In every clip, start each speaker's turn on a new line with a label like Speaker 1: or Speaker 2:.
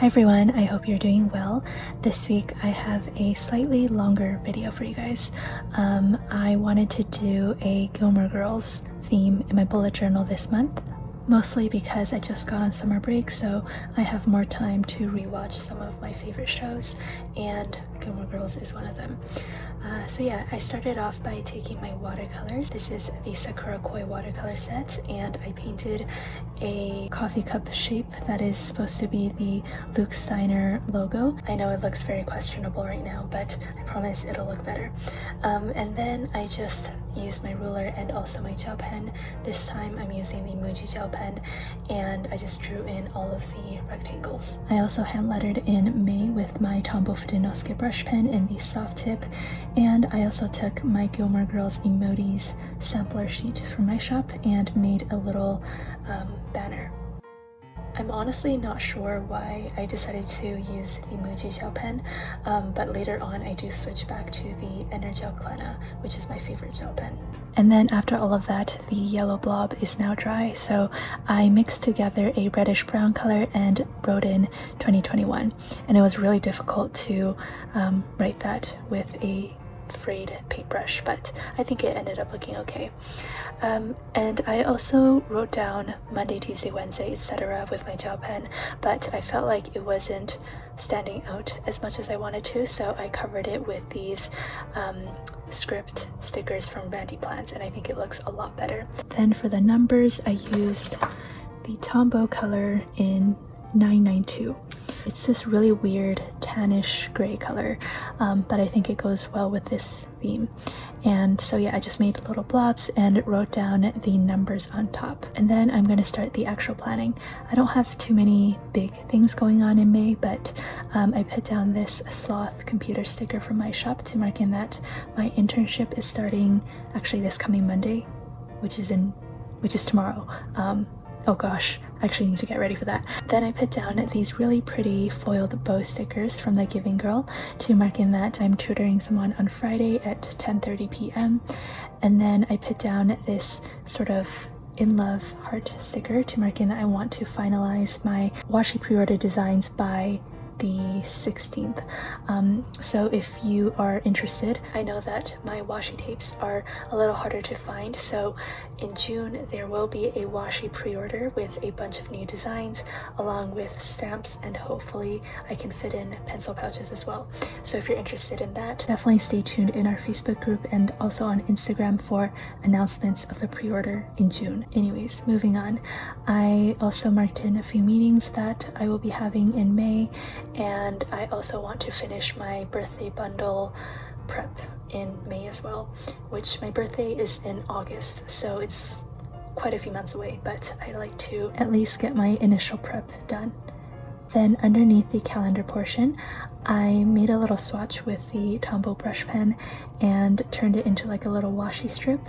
Speaker 1: Hi everyone, I hope you're doing well. This week I have a slightly longer video for you guys. I wanted to do a Gilmore Girls theme in my bullet journal this month, mostly because I just got on summer break, so I have more time to rewatch some of my favorite shows, and Gilmore Girls is one of them. So yeah, I started off by taking my watercolors. This is the Sakura Koi watercolor set, and I painted a coffee cup shape that is supposed to be the Luke Steiner logo. I know it looks very questionable right now, but I promise it'll look better. And then I just used my ruler and also my gel pen. This time I'm using the Muji Gel Pen, and I just drew in all of the rectangles. I also hand lettered in May with my Tombow Fudenosuke brush pen in the soft tip, and I also took my Gilmore Girls Emojis sampler sheet from my shop and made a little banner. I'm honestly not sure why I decided to use the Muji Gel Pen, but later on I do switch back to the Energel Clena, which is my favorite gel pen. And then after all of that, the yellow blob is now dry, so I mixed together a reddish brown color and wrote in 2021. And it was really difficult to write that with a frayed paintbrush, but I think it ended up looking okay. And I also wrote down Monday, Tuesday, Wednesday, etc. with my gel pen, but I felt like it wasn't standing out as much as I wanted to, so I covered it with these script stickers from Randy Plants, and I think it looks a lot better. Then for the numbers, I used the Tombow color in 992. It's this really weird tannish gray color, but I think it goes well with this theme. And so yeah, I just made little blobs and wrote down the numbers on top. And then I'm going to start the actual planning. I don't have too many big things going on in May, but I put down this sloth computer sticker from my shop to mark in that my internship is starting actually this coming Monday, which is tomorrow. Oh gosh, I actually need to get ready for that. Then I put down these really pretty foiled bow stickers from the Giving Girl to mark in that I'm tutoring someone on Friday at 10:30 p.m. And then I put down this sort of in love heart sticker to mark in that I want to finalize my washi pre-order designs by the 16th. So if you are interested, I know that my washi tapes are a little harder to find, so in June there will be a washi pre-order with a bunch of new designs along with stamps, and hopefully I can fit in pencil pouches as well. So if you're interested in that, definitely stay tuned in our Facebook group and also on Instagram for announcements of the pre-order in June. Anyways, moving on. I also marked in a few meetings that I will be having in May, and I also want to finish my birthday bundle prep in May as well, which my birthday is in August, so it's quite a few months away, but I'd like to at least get my initial prep done. Then underneath the calendar portion, I made a little swatch with the Tombow brush pen and turned it into like a little washi strip,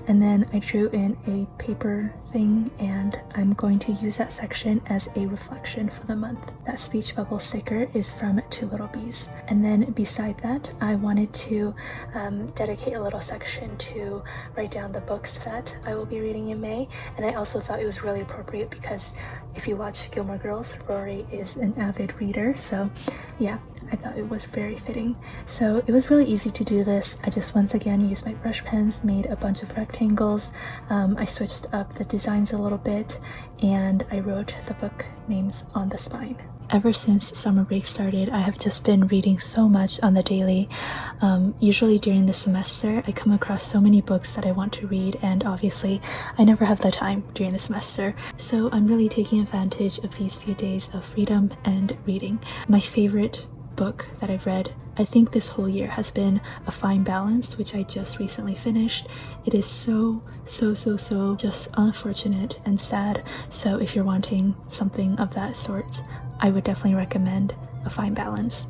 Speaker 1: and then I drew in a paper thing, and I'm going to use that section as a reflection for the month. That speech bubble sticker is from Two Little Bees. And then beside that, I wanted to dedicate a little section to write down the books that I will be reading in May, and I also thought it was really appropriate because if you watch Gilmore Girls, Rory is an avid reader, so yeah, I thought it was very fitting. So it was really easy to do this. I just once again used my brush pens, made a bunch of rectangles. I switched up the designs a little bit, and I wrote the book names on the spine. Ever since summer break started, I have just been reading so much on the daily. Usually during the semester, I come across so many books that I want to read, and obviously I never have the time during the semester. So I'm really taking advantage of these few days of freedom and reading. My favorite book that I've read, I think this whole year, has been A Fine Balance, which I just recently finished. It is so just unfortunate and sad, so if you're wanting something of that sort, I would definitely recommend A Fine Balance.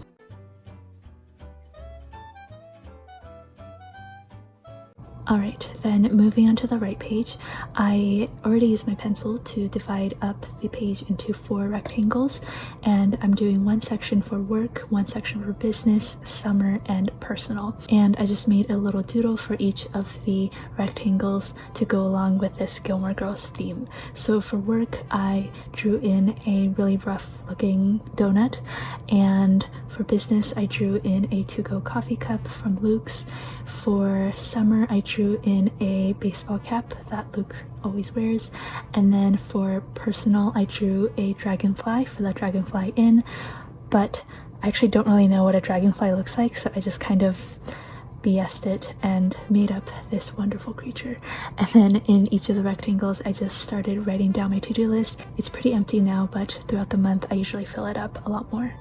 Speaker 1: Alright, then moving on to the right page, I already used my pencil to divide up the page into 4 rectangles, and I'm doing one section for work, one section for business, summer, and personal. And I just made a little doodle for each of the rectangles to go along with this Gilmore Girls theme. So for work, I drew in a really rough looking donut, and for business, I drew in a to-go coffee cup from Luke's. For summer, I drew in a baseball cap that Luke always wears. And then for personal, I drew a dragonfly for the Dragonfly Inn. But I actually don't really know what a dragonfly looks like, so I just kind of BS'd it and made up this wonderful creature. And then in each of the rectangles, I just started writing down my to-do list. It's pretty empty now, but throughout the month, I usually fill it up a lot more.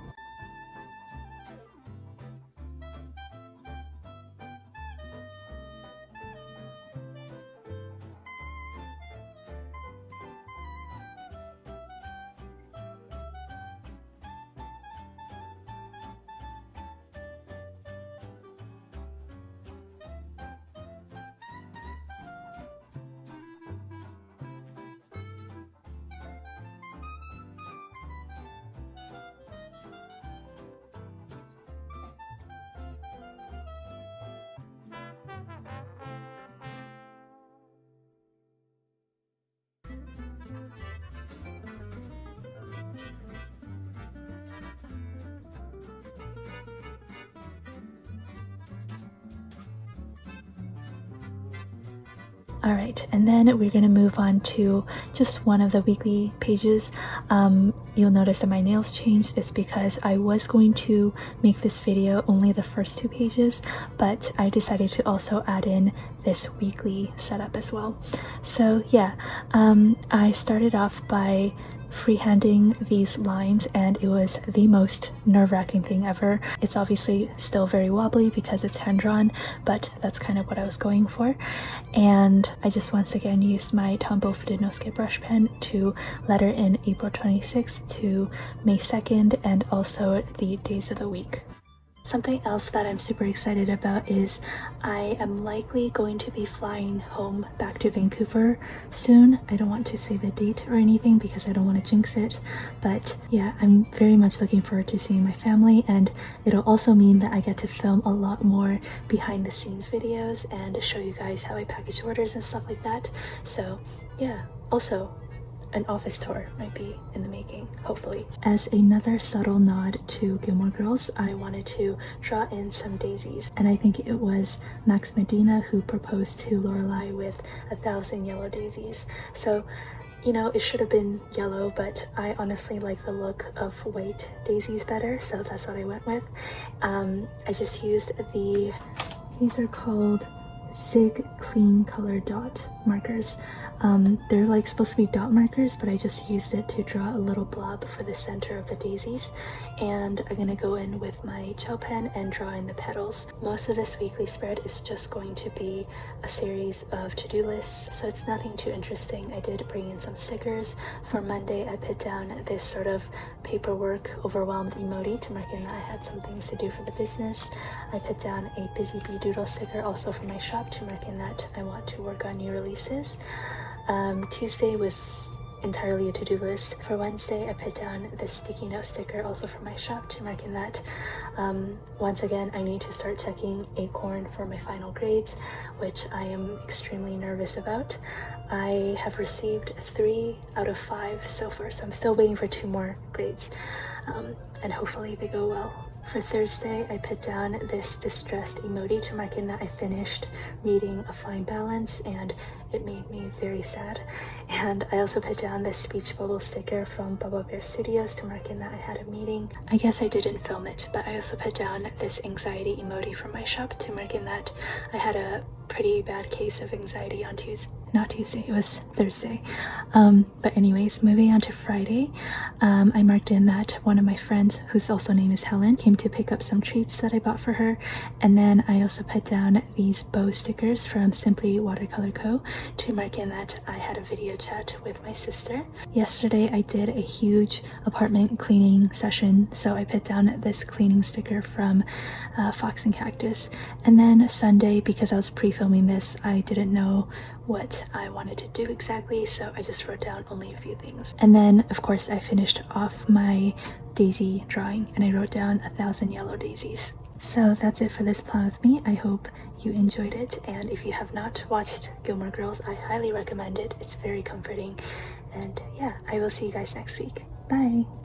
Speaker 1: Alright, and then we're going to move on to just one of the weekly pages. You'll notice that my nails changed. It's because I was going to make this video only the first 2 pages, but I decided to also add in this weekly setup as well. So yeah, I started off by freehanding these lines, and it was the most nerve-wracking thing ever. It's obviously still very wobbly because it's hand-drawn, but that's kind of what I was going for. And I just once again used my Tombow Fitted No Skip brush pen to letter in April 26th to May 2nd, and also the days of the week. Something else that I'm super excited about is I am likely going to be flying home back to Vancouver soon. I don't want to say the date or anything because I don't want to jinx it, but yeah, I'm very much looking forward to seeing my family, and it'll also mean that I get to film a lot more behind the scenes videos and show you guys how I package orders and stuff like that. So yeah, also an office tour might be in the making, hopefully. As another subtle nod to Gilmore Girls, I wanted to draw in some daisies, and I think it was Max Medina who proposed to Lorelai with 1,000 yellow daisies. So, you know, it should have been yellow, but I honestly like the look of white daisies better, so that's what I went with. I just used these are called Sig Clean Color Dot markers. They're like supposed to be dot markers, but I just used it to draw a little blob for the center of the daisies. And I'm gonna go in with my gel pen and draw in the petals. Most of this weekly spread is just going to be a series of to-do lists, so it's nothing too interesting. I did bring in some stickers. For Monday, I put down this sort of paperwork overwhelmed emoji to mark in that I had some things to do for the business. I put down a Busy Bee doodle sticker also for my shop to mark in that I want to work on new releases. Tuesday was entirely a to-do list. For Wednesday, I put down this sticky note sticker also for my shop to mark in that once again I need to start checking Acorn for my final grades, which I am extremely nervous about. I have received 3 out of 5 so far, so I'm still waiting for 2 more grades, and hopefully they go well. For Thursday, I put down this distressed emoji to mark in that I finished reading A Fine Balance, and it made me very sad. And I also put down this speech bubble sticker from Bubble Bear Studios to mark in that I had a meeting. I guess I didn't film it, but I also put down this anxiety emoji from my shop to mark in that I had a pretty bad case of anxiety on Tuesday. not Tuesday, it was Thursday. But anyways, moving on to Friday, I marked in that one of my friends, whose also name is Helen, came to pick up some treats that I bought for her. And then I also put down these bow stickers from Simply Watercolor Co. to mark in that I had a video chat with my sister. Yesterday I did a huge apartment cleaning session, so I put down this cleaning sticker from Fox and Cactus. And then Sunday, because I was pre-filming this, I didn't know what I wanted to do exactly, so I just wrote down only a few things. And then of course I finished off my daisy drawing and I wrote down 1,000 yellow daisies. So that's it for this plan with me. I hope you enjoyed it, and if you have not watched Gilmore Girls, I highly recommend it. It's very comforting, and yeah, I will see you guys next week. Bye!